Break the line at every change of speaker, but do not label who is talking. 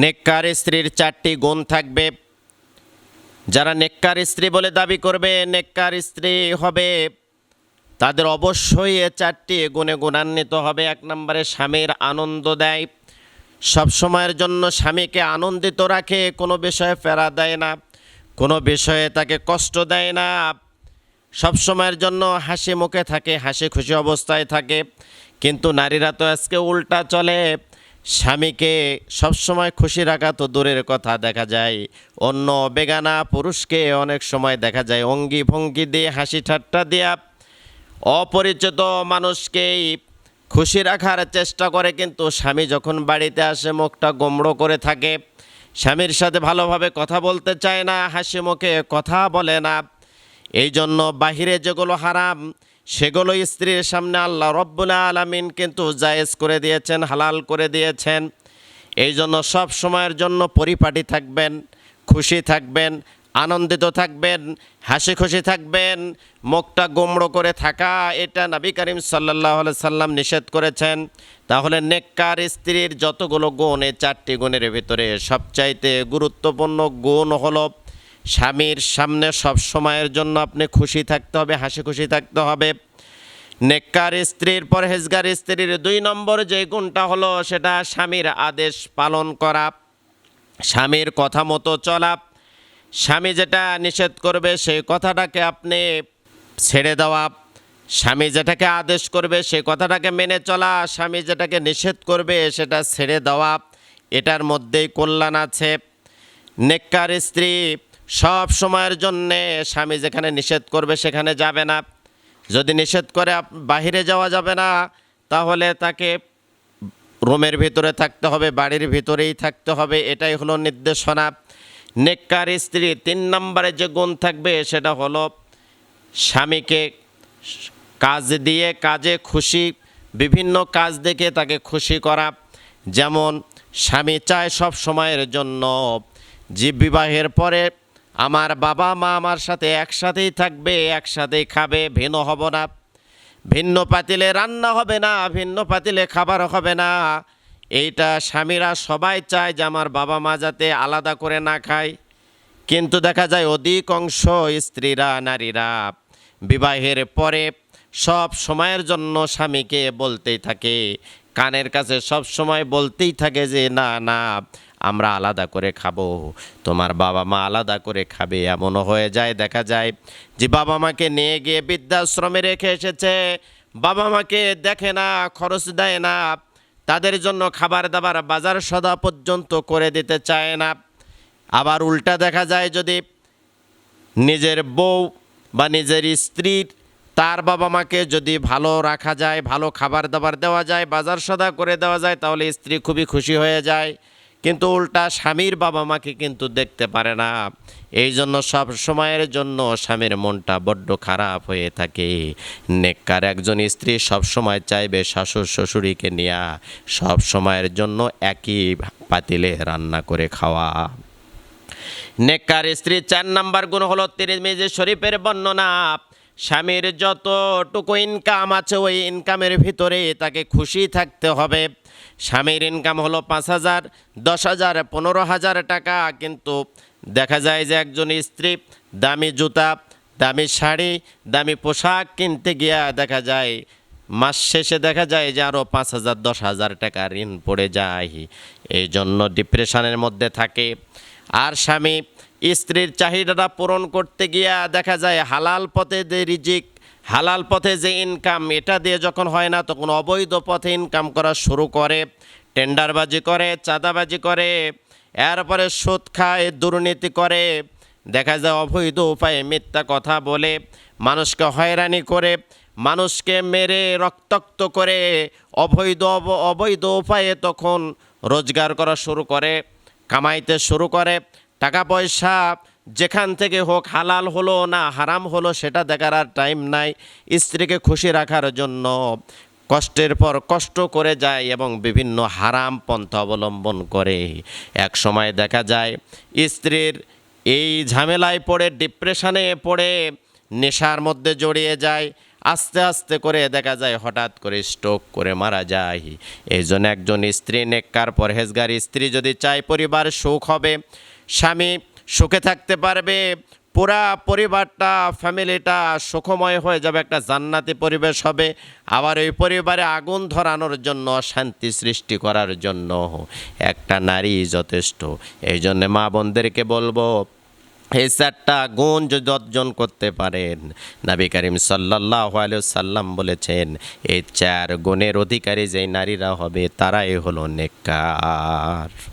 নেককার স্ত্রীর 4টি গুণ থাকবে। যারা নেককার স্ত্রী বলে দাবি করবে, নেককার স্ত্রী হবে, তাদের অবশ্যই এ 4টি গুণে গুণান্বিত হবে। 1 নম্বরে স্বামীর আনন্দ দেয়, সব সময়ের জন্য স্বামীকে আনন্দিত রাখে, কোনো বিষয়ে ফেরা দেয় না, কোনো বিষয়ে তাকে কষ্ট দেয় না, সব সময়ের জন্য হাসি মুখে থাকে, হাসি খুশি অবস্থায় থাকে। কিন্তু নারীরা তো আজকে উল্টা চলে, স্বামীকে সবসময় খুশি রাখা তো দূরের কথা, দেখা যায় অন্য বেগানা পুরুষকে অনেক সময় দেখা যায় অঙ্গি ভঙ্গি দিয়ে, হাসি ঠাট্টা দিয়া অপরিচিত মানুষকেই খুশি রাখার চেষ্টা করে। কিন্তু স্বামী যখন বাড়িতে আসে মুখটা গোমড়ো করে থাকে, স্বামীর সাথে ভালোভাবে কথা বলতে চায় না, হাসি মুখে কথা বলে না। এই জন্য বাহিরে যেগুলো হারাম সেগুলো স্ত্রীর সামনে আল্লাহ রব্বুল আলামিন কিন্তু জায়েজ করে দিয়েছেন, হালাল করে দিয়েছেন। এই জন্য সব সময়ের জন্য পরিপাটি থাকবেন, খুশি থাকবেন, আনন্দিত থাকবেন, হাসি খুশি থাকবেন। মুখটা গোমড়ো করে থাকা এটা নবী করিম সাল্লাল্লাহু আলাইহি সাল্লাম নিষেধ করেছেন। তাহলে নেককার স্ত্রীর যতগুলো গুণ, এই 4টি গুণের ভিতরে সবচাইতে গুরুত্বপূর্ণ গুণ হলো স্বামীর সামনে সব সময়ের জন্য আপনি খুশি থাকতে হবে, হাসি খুশি থাকতে হবে। নেককার স্ত্রীর, পরহেজগার স্ত্রীর 2 নম্বর যে গুণটা হলো সেটা স্বামীর আদেশ পালন করা, স্বামীর কথা মতো চলা। স্বামী যেটা নিষেধ করবে সেই কথাটাকে আপনি ছেড়ে দেওয়া, স্বামী যেটাকে আদেশ করবে সেই কথাটাকে মেনে চলা, স্বামী যেটাকে নিষেধ করবে সেটা ছেড়ে দেওয়া, এটার মধ্যেই কল্যাণ আছে। নেককার স্ত্রী সব সময়ের জন্যে স্বামী যেখানে নিষেধ করবে সেখানে যাবে না। যদি নিষেধ করে বাহিরে যাওয়া যাবে না, তাহলে তাকে রুমের ভিতরে থাকতে হবে, বাড়ির ভিতরেই থাকতে হবে, এটাই হলো নির্দেশনা। নেককার স্ত্রী 3 নম্বরে যে গুণ থাকবে সেটা হলো স্বামীকে কাজ দিয়ে, কাজে খুশি, বিভিন্ন কাজ দেখে তাকে খুশি করা। যেমন স্বামী চায় সব সময়ের জন্য যে বিবাহের পরে আমার বাবা মা আমার সাথে একসাথেই থাকবে, একসাথেই খাবে, ভিন্ন হব না, ভিন্ন পাতিলে রান্না হবে না, ভিন্ন পাতিলে খাবার হবে না। এইটা স্বামীরা সবাই চায় যে আমার বাবা মা যাতে আলাদা করে না খায়। কিন্তু দেখা যায় অধিকাংশ স্ত্রীরা, নারীরা বিবাহের পরে সব সময়ের জন্য স্বামীকে বলতেই থাকে, কানের কাছে সব সময় বলতেই থাকে যে না না, আমরা আলাদা করে খাবো, তোমার বাবা মা আলাদা করে খাবে। এমনও হয়ে যায়, দেখা যায় যে বাবা মাকে নিয়ে গিয়ে বৃদ্ধাশ্রমে রেখে এসেছে, বাবা মাকে দেখে না, খরচ দেয় না, তাদের জন্য খাবার দাবার বাজার সদা পর্যন্ত করে দিতে চায় না। আবার উল্টা দেখা যায় যদি নিজের বউ বা নিজের স্ত্রীর, তার বাবা মাকে যদি ভালো রাখা যায়, ভালো খাবার দাবার দেওয়া যায়, বাজার সদা করে দেওয়া যায়, তাহলে স্ত্রী খুবই খুশি হয়ে যায়। কিন্তু উল্টা স্বামীর বাবা মাকে কিন্তু দেখতে পারে না। এই জন্য সব সময়ের জন্য স্বামীর মনটা বড্ড খারাপ হয়ে থাকে। নেককার একজন স্ত্রী সব সময় চাইবে শাশুড় শ্বশুরীকে নিয়ে সব সময়ের জন্য একই পাতিলে রান্না করে খাওয়া। নেককার স্ত্রী 4 নম্বর গুণ হলো তিরমিজি শরীফের বর্ণনা, স্বামীর যতটুকু ইনকাম আছে ওই ইনকামের ভিতরে তাকে খুশি থাকতে হবে। স্বামীর ইনকাম হলো 5,000, 10,000, 15,000 টাকা, কিন্তু দেখা যায় যে একজন স্ত্রী দামি জুতা, দামি শাড়ি, দামি পোশাক কিনতে গিয়া দেখা যায় মাস শেষে দেখা যায় যে আরও 5,000, 10,000 টাকা ঋণ পড়ে যায়। এই জন্য ডিপ্রেশনের মধ্যে থাকে। আর স্বামী স্ত্রীর চাহিদাটা পূরণ করতে গিয়া দেখা যায় হালাল পথে যে রিজিক, হালাল পথে যে ইনকাম, এটা দিয়ে যখন হয় না তখন অবৈধ পথে ইনকাম করা শুরু করে, টেন্ডারবাজি করে, চাঁদাবাজি করে, এরপরে সুদ খায়, দুর্নীতি করে, দেখা যায় অবৈধ উপায়ে মিথ্যা কথা বলে, মানুষকে হয়রানি করে, মানুষকে মেরে রক্তাক্ত করে, অবৈধ উপায়ে তখন রোজগার করা শুরু করে, কামাইতে শুরু করে। টাকা পয়সা যেখান থেকে হোক, হালাল হলো না হারাম হলো সেটা দেখার আর টাইম নাই। স্ত্রীকে খুশি রাখার জন্য কষ্টের পর কষ্ট করে যায় এবং বিভিন্ন হারাম পন্থা অবলম্বন করে। এক সময় দেখা যায় স্ত্রীর এই ঝামেলায় পড়ে, ডিপ্রেশনে পড়ে, নেশার মধ্যে জড়িয়ে যায়। আস্তে আস্তে করে দেখা যায় হঠাৎ করে স্ট্রোক করে মারা যায়। এই জন্য একজন স্ত্রী নেককার পরহেজগার স্ত্রী যদি চায় পরিবার সুখ হবে, স্বামী সুখে থাকতে পারবে, পুরা পরিবারটা ফ্যামিলিটা সুখময় হয়ে যাবে, একটা জান্নাতি পরিবেশ হবে। আবার ওই পরিবারে আগুন ধরানোর জন্য, শান্তি সৃষ্টি করার জন্য একটা নারী যথেষ্ট। এই জন্যে মা বোনদেরকে বলবো, এই 4টা গুণ যদি অর্জন করতে পারেন, নবী করিম সাল্লাল্লাহু আলাইহি সাল্লাম বলেছেন এই 4 গুণের অধিকারী যেই নারীরা হবে তারাই হলো নেককার।